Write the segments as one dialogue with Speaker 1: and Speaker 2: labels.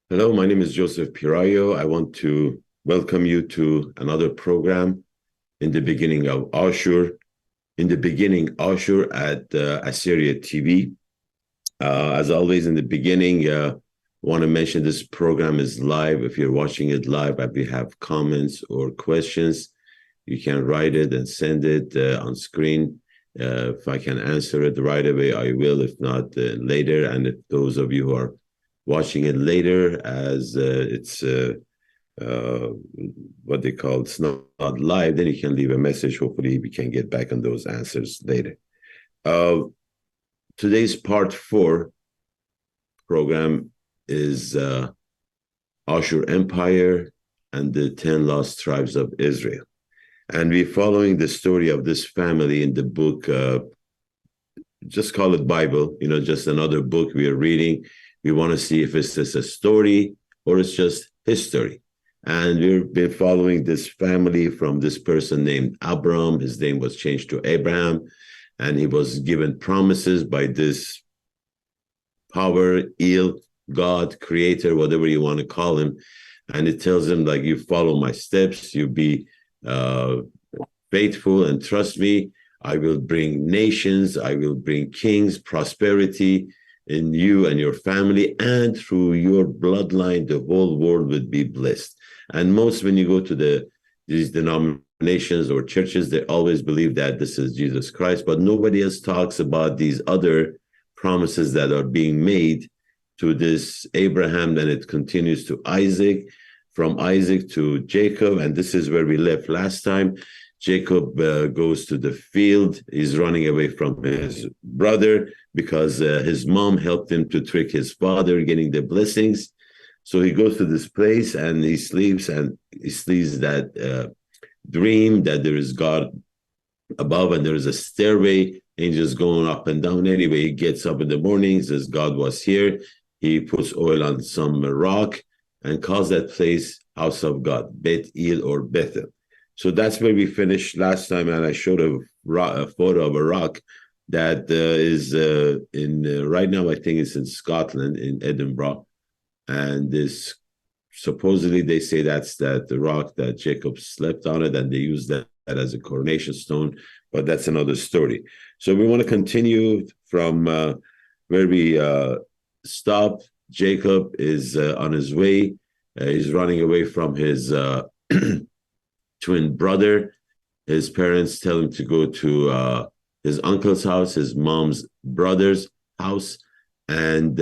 Speaker 1: Hello, my name is Joseph Pirayou. I want to welcome you to another program in the beginning of Ashur. In the beginning, Ashur at Assyria TV. As always, in the beginning, want to mention this program is live. If you're watching it live, if you have comments or questions, you can write it and send it on screen. If I can answer it right away, I will. If not, later. And if those of you who are watching it later, as it's uh, what they call not live, then you can leave a message. Hopefully, we can get back on those answers later. Uh, Today's part 4 program is Ashur Empire and the 10 lost tribes of Israel. And we're following the story of this family in the book, just call it Bible, just another book we are reading. We want to see if it's just a story or it's just history. And we've been following this family from this person named Abram. His name was changed to Abraham. And he was given promises by this power, God, creator, whatever you want to call him. And it tells him, like, you follow my steps, you be faithful and trust me. I will bring nations, I will bring kings, prosperity in you and your family, and through your bloodline, the whole world would be blessed. And most, when you go to these denominations or churches, they always believe that this is Jesus Christ, but nobody else talks about these other promises that are being made to this Abraham, and it continues to Isaac, from Isaac to Jacob. And this is where we left last time. Jacob goes to the field. He's running away from his brother because his mom helped him to trick his father, getting the blessings. So he goes to this place and he sleeps, and he sees that dream that there is God above and there is a stairway, angels going up and down. Anyway, he gets up in the morning, says God was here. He puts oil on some rock and calls that place House of God, Beth-El or Bethel. So that's where we finished last time, and I showed a photo of a rock that is right now, I think it's in Scotland, in Edinburgh. And this, supposedly they say that's the rock that Jacob slept on it, and they use that as a coronation stone, but that's another story. So we want to continue from where we stopped. Jacob is on his way. He's running away from his twin brother. His parents tell him to go to his uncle's house, his mom's brother's house. And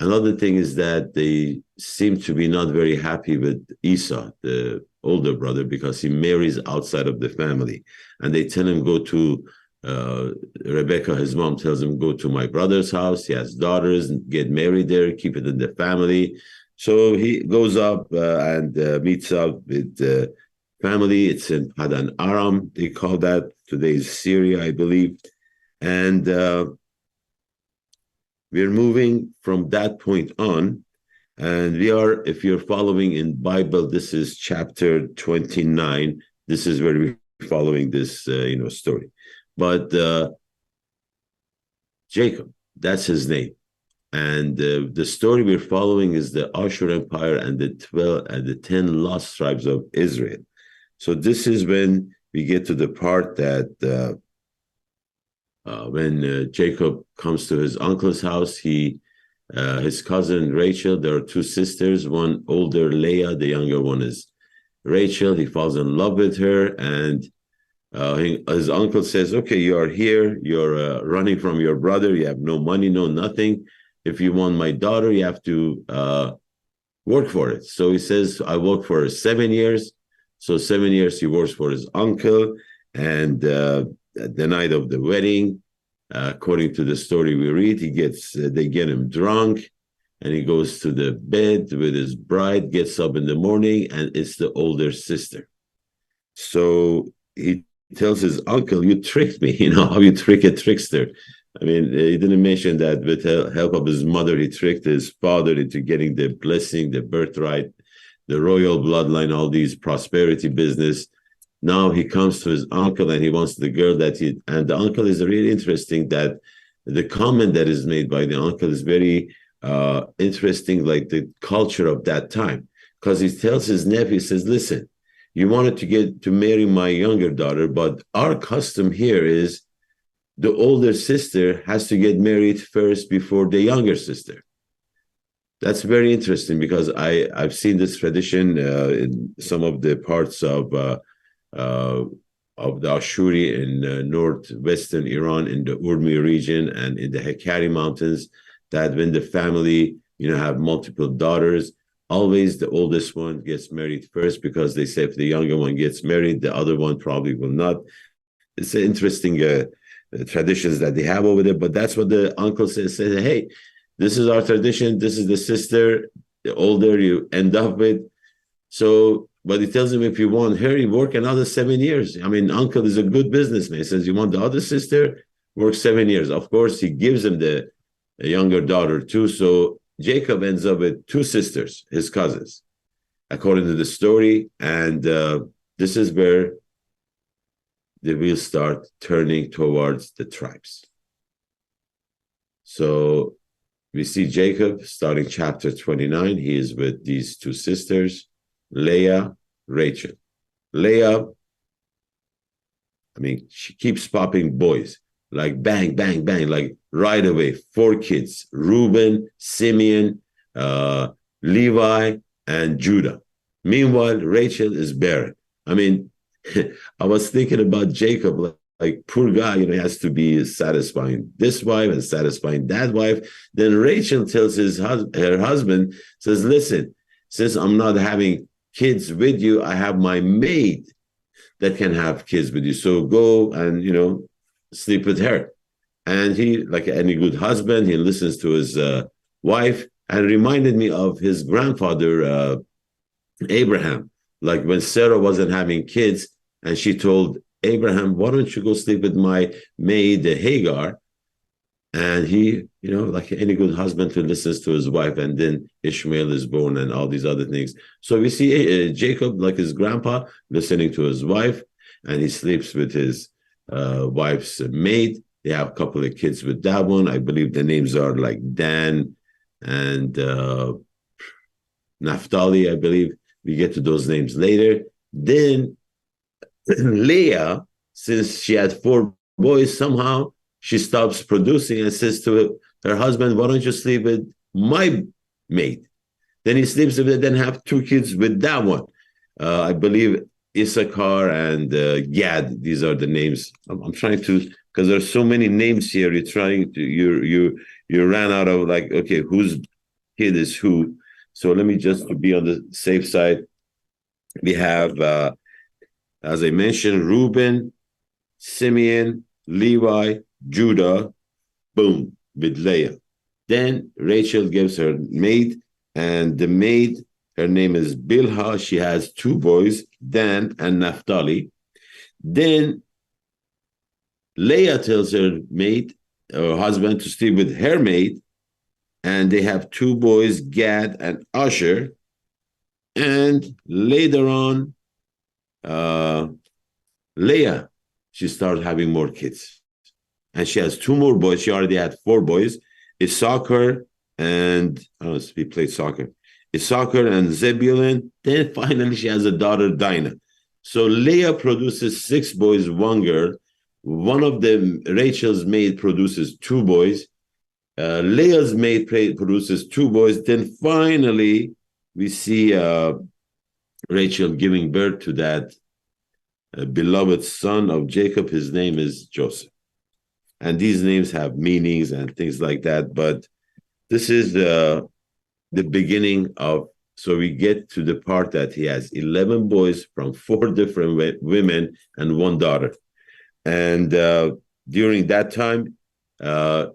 Speaker 1: another thing is that they seem to be not very happy with Esau, the older brother, because he marries outside of the family. And they tell him, go to Rebecca, his mom tells him, go to my brother's house. He has daughters, and get married there, keep it in the family. So he goes up and meets up with the family. It's in Padan Aram, they call that. Today is Syria, I believe. And we're moving from that point on. And we are, if you're following in Bible, this is chapter 29. This is where we're following this, story. But Jacob, that's his name. And the story we're following is the Ashur Empire and the 10 lost tribes of Israel. So this is when we get to the part that when Jacob comes to his uncle's house, his cousin Rachel, there are two sisters, one older, Leah, the younger one is Rachel. He falls in love with her, and his uncle says, okay, you are here, you're running from your brother, you have no money, no nothing. If you want my daughter, you have to work for it. So he says, I worked for 7 years. So 7 years he works for his uncle. And the night of the wedding, according to the story we read, they get him drunk, and he goes to the bed with his bride, gets up in the morning, and it's the older sister. So he tells his uncle, you tricked me, how you trick a trickster. I mean, he didn't mention that with the help of his mother, he tricked his father into getting the blessing, the birthright, the royal bloodline, all these prosperity business. Now he comes to his uncle and he wants the girl and the uncle is really interesting that the comment that is made by the uncle is very interesting, like the culture of that time, because he tells his nephew, he says, listen, you wanted to get to marry my younger daughter, but our custom here is the older sister has to get married first before the younger sister. That's very interesting because I've seen this tradition in some of the parts uh, of the Ashuri in northwestern Iran, in the Urmi region and in the Hekari Mountains, that when the family, have multiple daughters, always the oldest one gets married first, because they say if the younger one gets married, the other one probably will not. It's an interesting traditions that they have over there, but that's what the uncle says. Hey, this is our tradition. This is the sister. The older you end up with. So, but he tells him, if you want her, you work another 7 years. I mean, uncle is a good businessman. He says, you want the other sister? Work 7 years. Of course, he gives him the younger daughter too. So Jacob ends up with two sisters, his cousins, according to the story. And this is where they will start turning towards the tribes. So we see Jacob starting chapter 29. He is with these two sisters, Leah, Rachel. Leah, I mean, she keeps popping boys, like bang, bang, bang, like right away. 4 kids, Reuben, Simeon, Levi, and Judah. Meanwhile, Rachel is barren. I mean, I was thinking about Jacob, like poor guy, he has to be satisfying this wife and satisfying that wife. Then Rachel tells her husband, says, listen, since I'm not having kids with you, I have my maid that can have kids with you. So go and, sleep with her. And he, like any good husband, he listens to his wife, and reminded me of his grandfather, Abraham. Like when Sarah wasn't having kids, and she told Abraham, why don't you go sleep with my maid, Hagar? And he, like any good husband who listens to his wife, and then Ishmael is born and all these other things. So we see Jacob, like his grandpa, listening to his wife, and he sleeps with his wife's maid. They have a couple of kids with that one. I believe the names are like Dan and Naphtali, I believe. We get to those names later. Then Leah, since she had 4 boys, somehow she stops producing and says to her husband, why don't you sleep with my maid? Then he sleeps with it, then have 2 kids with that one. I believe Issachar and Gad, these are the names. I'm trying to, because there's so many names here, you ran out of like, okay, whose kid is who? So let me just, to be on the safe side, we have, as I mentioned, Reuben, Simeon, Levi, Judah, boom, with Leah. Then Rachel gives her maid, and the maid, her name is Bilhah. She has 2 boys, Dan and Naphtali. Then Leah tells her maid, her husband, to sleep with her maid, and they have 2 boys, Gad and Asher. And later on, Leah, she started having more kids. And she has 2 more boys. She already had 4 boys, Issachar and, we played soccer, Issachar and Zebulun. Then finally she has a daughter, Dinah. So Leah produces 6 boys, 1 girl. One of them, Rachel's maid, produces 2 boys. Leah's maid produces 2 boys. Then finally, we see Rachel giving birth to that beloved son of Jacob. His name is Joseph. And these names have meanings and things like that. But this is the beginning of, so we get to the part that he has 11 boys from 4 different women and 1 daughter. And during that time,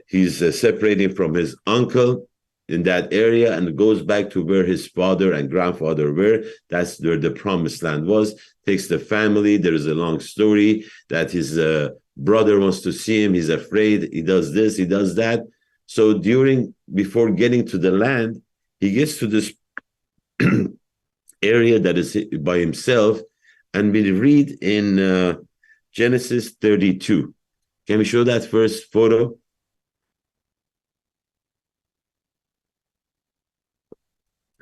Speaker 1: he's separating from his uncle in that area and goes back to where his father and grandfather were. That's where the promised land was. Takes the family. There is a long story that his brother wants to see him. He's afraid. He does this, he does that. So before getting to the land, he gets to this area that is by himself. And we read in Genesis 32. Can we show that first photo?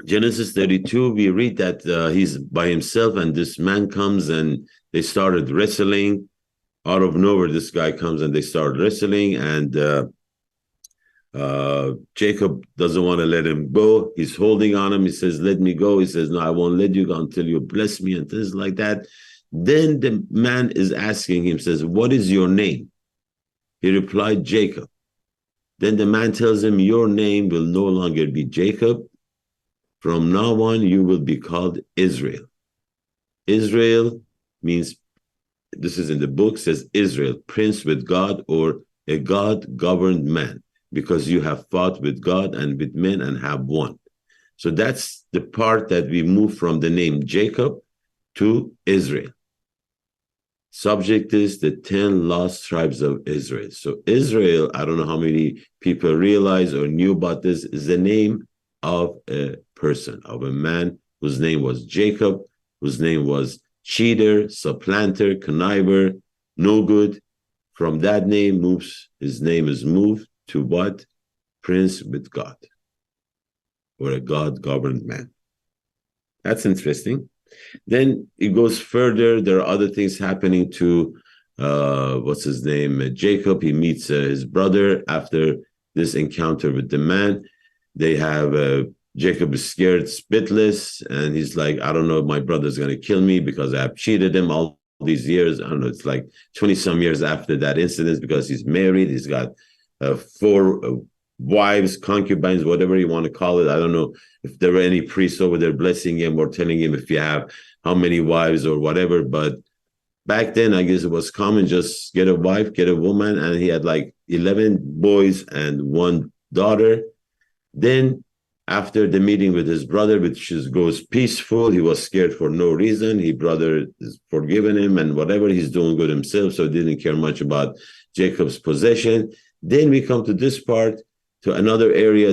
Speaker 1: Genesis 32, we read that he's by himself, and this man comes and they started wrestling. Out of nowhere, this guy comes and they start wrestling, and Jacob doesn't want to let him go. He's holding on him. He says, "Let me go." He says, "No, I won't let you go until you bless me," and things like that. Then the man is asking him, says, "What is your name?" He replied, "Jacob." Then the man tells him, "Your name will no longer be Jacob. From now on, you will be called Israel." Israel means, this is in the book, says Israel, prince with God, or a God-governed man, because you have fought with God and with men and have won. So that's the part that we move from the name Jacob to Israel. Subject is the 10 lost tribes of Israel. So Israel, I don't know how many people realize or knew about this, is the name of a person, of a man whose name was Jacob, whose name was cheater, supplanter, conniver, no good. From that name his name is moved to what? Prince with God, or a God-governed man. That's interesting. Then it goes further. There are other things happening to, what's his name? Jacob. He meets his brother after this encounter with the man. They have, Jacob is scared spitless, and he's like, "I don't know if my brother's going to kill me because I have cheated him all these years." I don't know, it's like 20 some years after that incident, because he's married. He's got 4 wives, concubines, whatever you want to call it. I don't know if there were any priests over there blessing him or telling him if you have how many wives or whatever. But back then, I guess it was common, just get a wife, get a woman. And he had like 11 boys and 1 daughter. Then after the meeting with his brother, which goes peaceful, he was scared for no reason. His brother is forgiven him and whatever, he's doing good himself. So didn't care much about Jacob's possession. Then we come to this part, to another area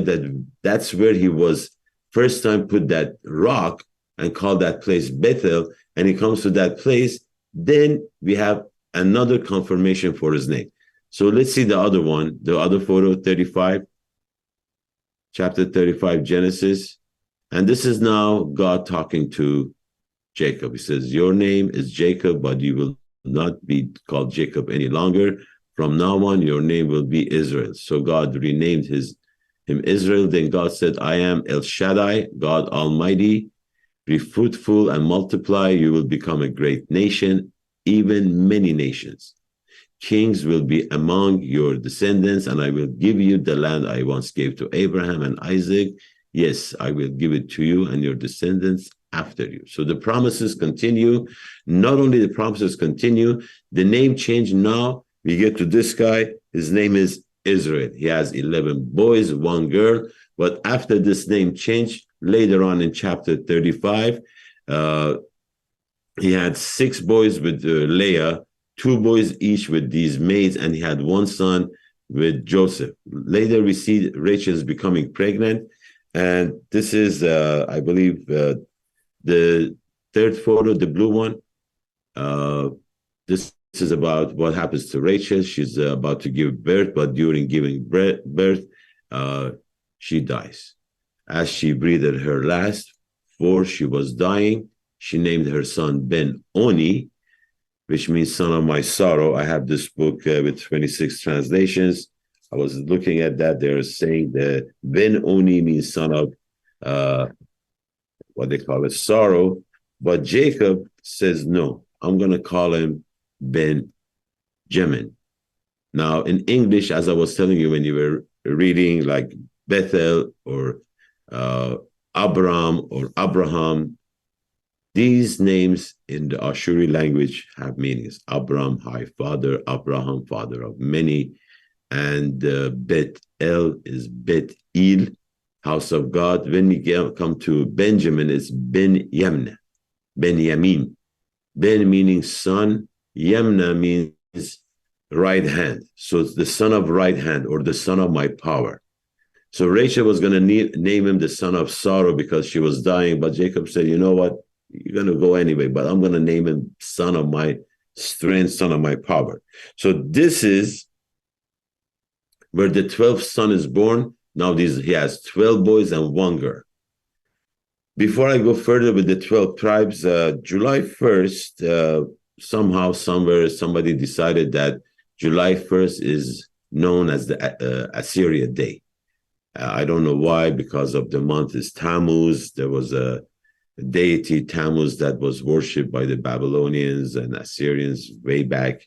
Speaker 1: that's where he was first time put that rock and called that place Bethel. And he comes to that place. Then we have another confirmation for his name. So let's see the other one, the other photo, 35. Chapter 35, Genesis. And this is now God talking to Jacob. He says, "Your name is Jacob, but you will not be called Jacob any longer. From now on, your name will be Israel." So God renamed him Israel. Then God said, "I am El Shaddai, God Almighty. Be fruitful and multiply. You will become a great nation, even many nations. Kings will be among your descendants, and I will give you the land I once gave to Abraham and Isaac. Yes, I will give it to you and your descendants after you." So the promises continue. Not only the promises continue, the name change now. We get to this guy. His name is Israel. He has 11 boys, 1 girl. But after this name change, later on in chapter 35, he had 6 boys with Leah, 2 boys each with these maids, and he had 1 son with Joseph. Later, we see Rachel is becoming pregnant. And this is, I believe, the third photo, the blue one. This is about what happens to Rachel. She's about to give birth, but during giving birth, she dies. As she breathed her last, for she was dying, she named her son Ben-Oni, which means son of my sorrow. I have this book with 26 translations. I was looking at that. They're saying that Ben-Oni means son of what they call it, sorrow. But Jacob says, no, I'm going to call him Ben-Jamin. Now, in English, as I was telling you when you were reading like Bethel or Abram or Abraham, these names in the Ashuri language have meanings. Abram, high father, Abraham, father of many. And Bet-El is Bet-Il, house of God. When we come to Benjamin, it's Ben-Yamna, Ben-Yamin. Ben meaning son, Yamna means right hand. So it's the son of right hand, or the son of my power. So Rachel was going to name him the son of sorrow because she was dying. But Jacob said, you know what? You're going to go anyway, but I'm going to name him son of my strength, son of my power. So this is where the 12th son is born. Now he has 12 boys and 1 girl. Before I go further with the 12 tribes, July 1st, somehow, somewhere, somebody decided that July 1st is known as the Assyria Day. I don't know why, because of the month is Tammuz. There was a deity, Tammuz, that was worshipped by the Babylonians and Assyrians way back.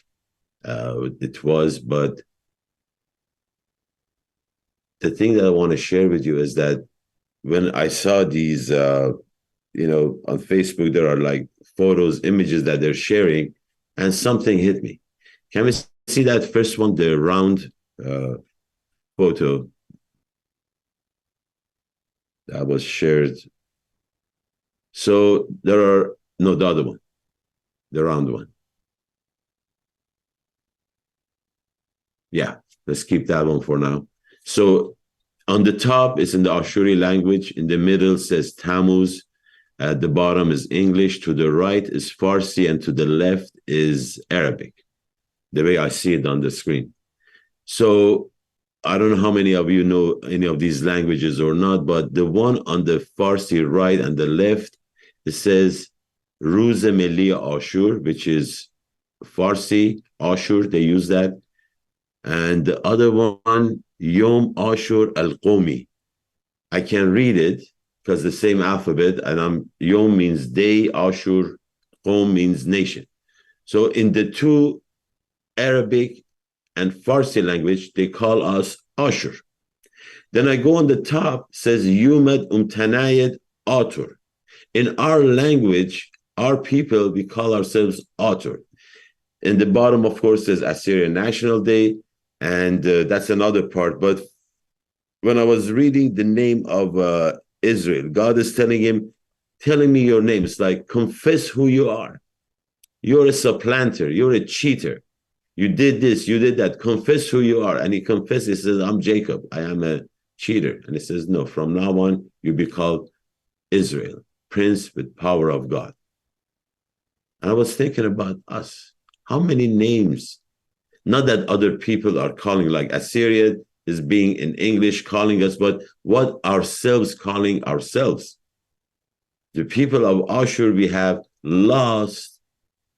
Speaker 1: It was, but the thing that I want to share with you is that when I saw these, on Facebook, there are like photos, images that they're sharing, and something hit me. Can we see that first one, the round photo that was shared? So there are, no, the other one, the round one. Yeah, let's keep that one for now. So on the top is in the Ashuri language. In the middle says Tammuz. At the bottom is English. To the right is Farsi, and to the left is Arabic, the way I see it on the screen. So I don't know how many of you know any of these languages or not, but the one on the Farsi right and the left, it says Ruz Milliya Ashur, which is Farsi, Ashur, they use that. And the other one, Yom Ashur al-Qawmi. I can read it because the same alphabet, and Yom means day, Ashur, Qawm means nation. So in the two Arabic and Farsi language, they call us Ashur. Then I go on the top, says Yumad Umtanayed Atur. In our language, our people, we call ourselves Atur. In the bottom, of course, says Assyrian National Day, and that's another part. But when I was reading the name of Israel, God is telling me your name. It's like, confess who you are. You're a supplanter. You're a cheater. You did this, you did that. Confess who you are. And he confesses, he says, I'm Jacob. I am a cheater. And he says, no, from now on, you'll be called Israel, prince with power of God. And I was thinking about us. How many names? Not that other people are calling, like Assyria is being in English calling us, but what ourselves calling ourselves? The people of Ashur, we have lost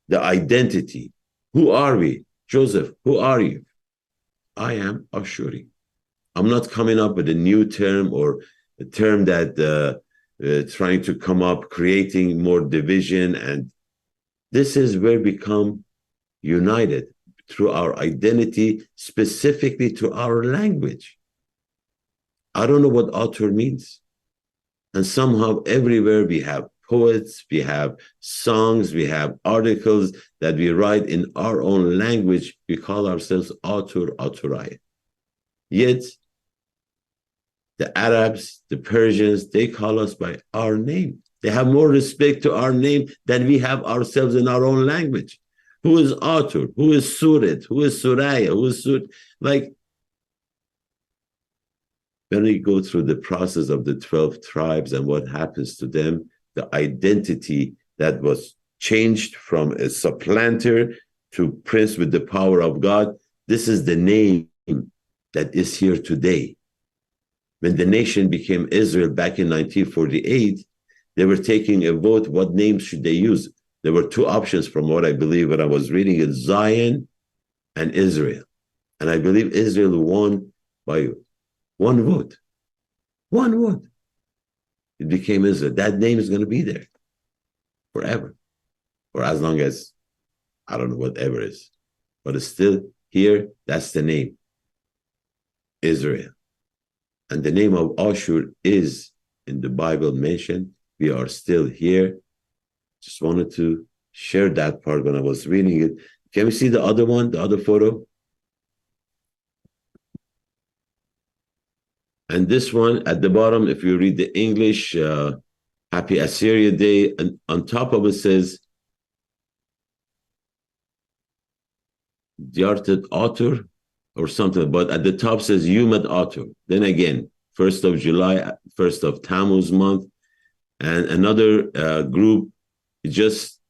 Speaker 1: the identity. Who are we? Joseph, who are you? I am Ashuri. I'm not coming up with a new term or a term that trying to come up, creating more division. And this is where we become united through our identity, specifically to our language. I don't know what author means. And somehow everywhere we have poets, we have songs, we have articles that we write in our own language. We call ourselves Atur, Aturaya. Yet, the Arabs, the Persians, they call us by our name. They have more respect to our name than we have ourselves in our own language. Who is Atur? Who is Surit? Who is Suraya? Who is Sur? Like, when we go through the process of the 12 tribes and what happens to them, the identity that was changed from a supplanter to prince with the power of God, this is the name that is here today. When the nation became Israel back in 1948, they were taking a vote, what names should they use? There were two options from what I believe when I was reading it, Zion and Israel. And I believe Israel won by one vote. One vote. It became Israel. That name is going to be there forever. Or as long as, I don't know, whatever is. But it's still here. That's the name. Israel. And the name of Ashur is in the Bible mentioned. We are still here. Just wanted to share that part when I was reading it. Can we see the other one, the other photo? And this one at the bottom, if you read the English, Happy Assyria Day, and on top of it says, Djartet Atur or something, but at the top says Yumad Atur. Then again, 1st of July, 1st of Tammuz month, and another group just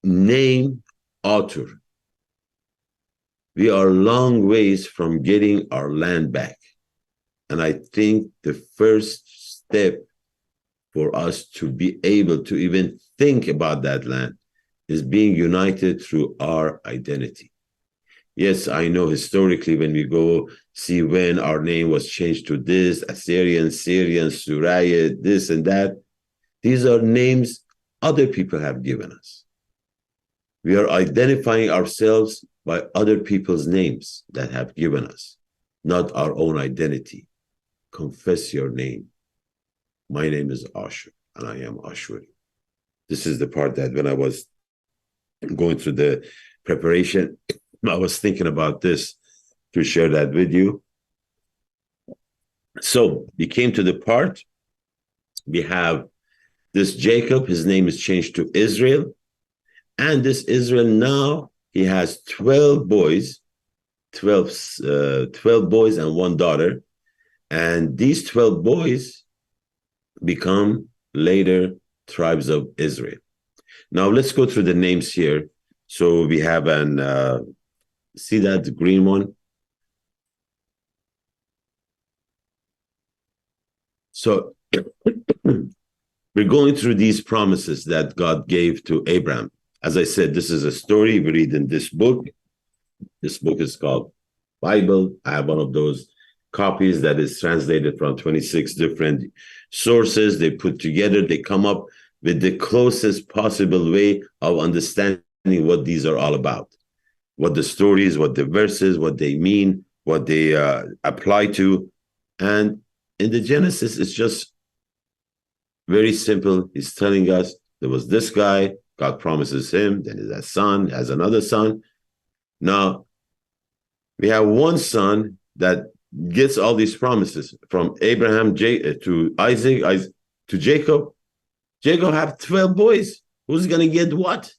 Speaker 1: name Atur. We are long ways from getting our land back. And I think the first step for us to be able to even think about that land is being united through our identity. Yes, I know historically when we go see when our name was changed to this, Assyrian, Syrian, Suraya, this and that, these are names other people have given us. We are identifying ourselves by other people's names that have given us, not our own identity. Confess your name. My name is Ashur, and I am Ashuri. This is the part that when I was going through the preparation, I was thinking about this to share that with you. So we came to the part, we have this Jacob, his name is changed to Israel. And this Israel now, he has 12 boys, 12 boys and one daughter. And these 12 boys become later tribes of Israel. Now let's go through the names here. So we have see that green one? So we're going through these promises that God gave to Abraham. As I said, this is a story we read in this book. This book is called Bible. I have one of those copies that is translated from 26 different sources. They put together, they come up with the closest possible way of understanding what these are all about, what the stories, what the verses, what they mean, what they apply to. And in the Genesis, it's just very simple. He's telling us there was this guy, God promises him, then his son has another son. Now, we have one son that gets all these promises from Abraham to Isaac to Jacob. Jacob have 12 boys. Who's going to get what?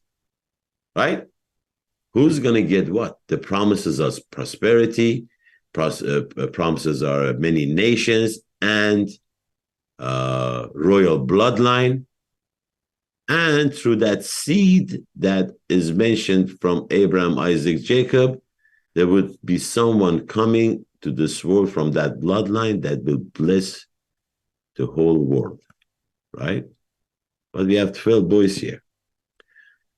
Speaker 1: Right? Who's going to get what? The promises are prosperity, promises are many nations, and royal bloodline. And through that seed that is mentioned from Abraham, Isaac, Jacob, there would be someone coming to this world from that bloodline that will bless the whole world, right? But we have 12 boys here.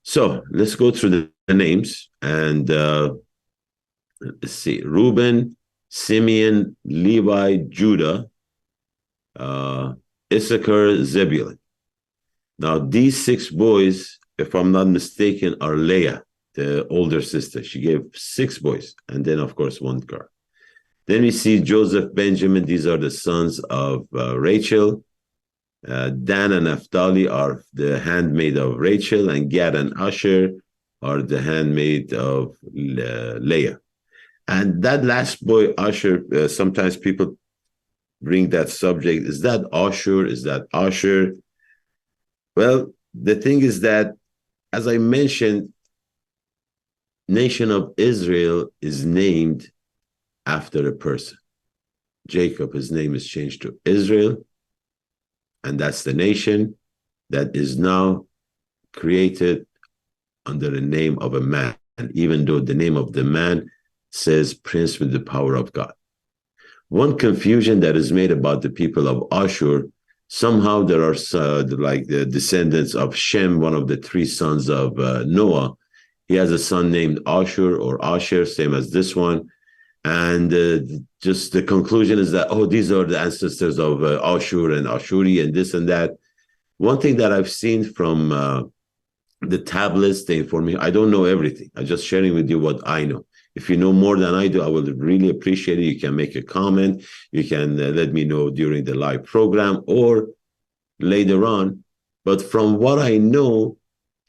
Speaker 1: So let's go through the names and let's see. Reuben, Simeon, Levi, Judah, Issachar, Zebulun. Now, these 6 boys, if I'm not mistaken, are Leah, the older sister. She gave 6 boys, and then, of course, 1 girl. Then we see Joseph, Benjamin. These are the sons of Rachel. Dan and Naphtali are the handmaid of Rachel, and Gad and Asher are the handmaid of Leah. And that last boy, Asher, sometimes people bring that subject. Is that Ashur? Is that Asher? Well, the thing is that, as I mentioned, nation of Israel is named after a person. Jacob, his name is changed to Israel, and that's the nation that is now created under the name of a man, even though the name of the man says prince with the power of God. One confusion that is made about the people of Ashur, somehow there are like the descendants of Shem, one of the 3 sons of Noah. He has a son named Ashur or Asher, same as this one. And just the conclusion is that, oh, these are the ancestors of Ashur and Ashuri and this and that. One thing that I've seen from the tablets, the information, I don't know everything. I'm just sharing with you what I know. If you know more than I do, I will really appreciate it. You can make a comment. You can let me know during the live program or later on. But from what I know,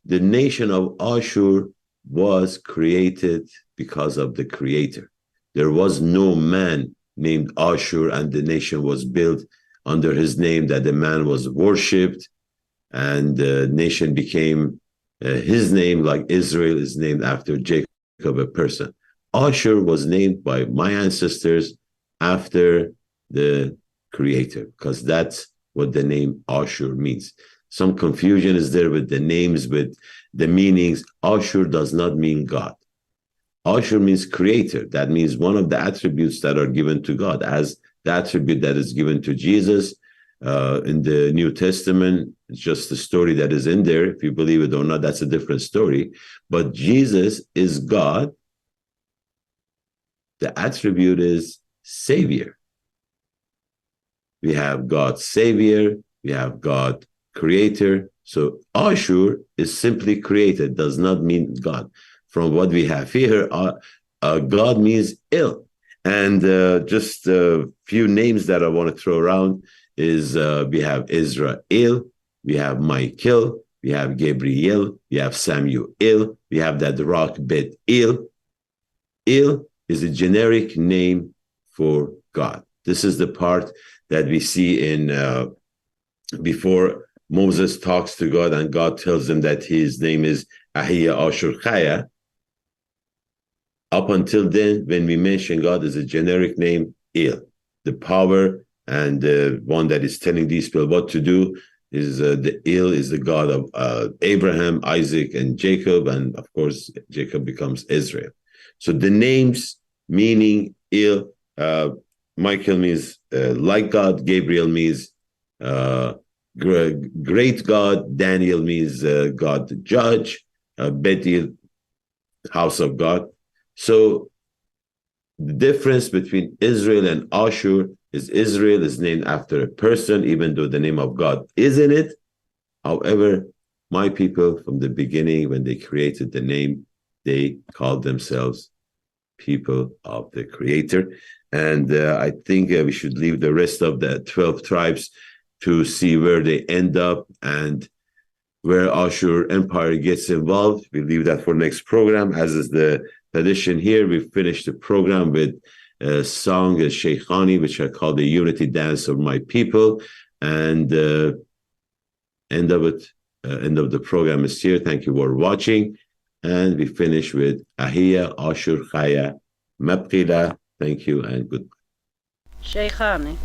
Speaker 1: the nation of Ashur was created because of the Creator. There was no man named Ashur, and the nation was built under his name, that the man was worshipped, and the nation became his name, like Israel is named after Jacob, a person. Ashur was named by my ancestors after the Creator, because that's what the name Ashur means. Some confusion is there with the names, with the meanings. Ashur does not mean God. Ashur means creator. That means one of the attributes that are given to God, as the attribute that is given to Jesus. in the New Testament. It's just the story that is in there. If you believe it or not, that's a different story. But Jesus is God. The attribute is Savior. We have God Savior. We have God Creator. So Ashur is simply created, does not mean God. From what we have here, God means ill. And just a few names that I want to throw around is we have Israel, we have Michael, we have Gabriel, we have Samuel, we have that rock Beth-El. El is a generic name for God. This is the part that we see in before Moses talks to God and God tells him that his name is Pirayou Ashur. Up until then, when we mention God as a generic name, El, the power and the one that is telling these people what to do is the El is the God of Abraham, Isaac, and Jacob, and of course Jacob becomes Israel. So the names meaning El, Michael means like God, Gabriel means great God, Daniel means God the judge, Bethel, house of God. So the difference between Israel and Ashur is Israel is named after a person, even though the name of God is in it. However, my people from the beginning, when they created the name, they called themselves people of the Creator. And I think we should leave the rest of the 12 tribes to see where they end up and where Ashur Empire gets involved. We leave that for next program, as is the tradition here. We finished the program with a song, a Sheikhani, which I call the Unity Dance of My People. And end of the program is here. Thank you for watching. And we finish with Ahia Ashur Chaya Mabqila. Thank you and goodbye.
Speaker 2: Sheikhani.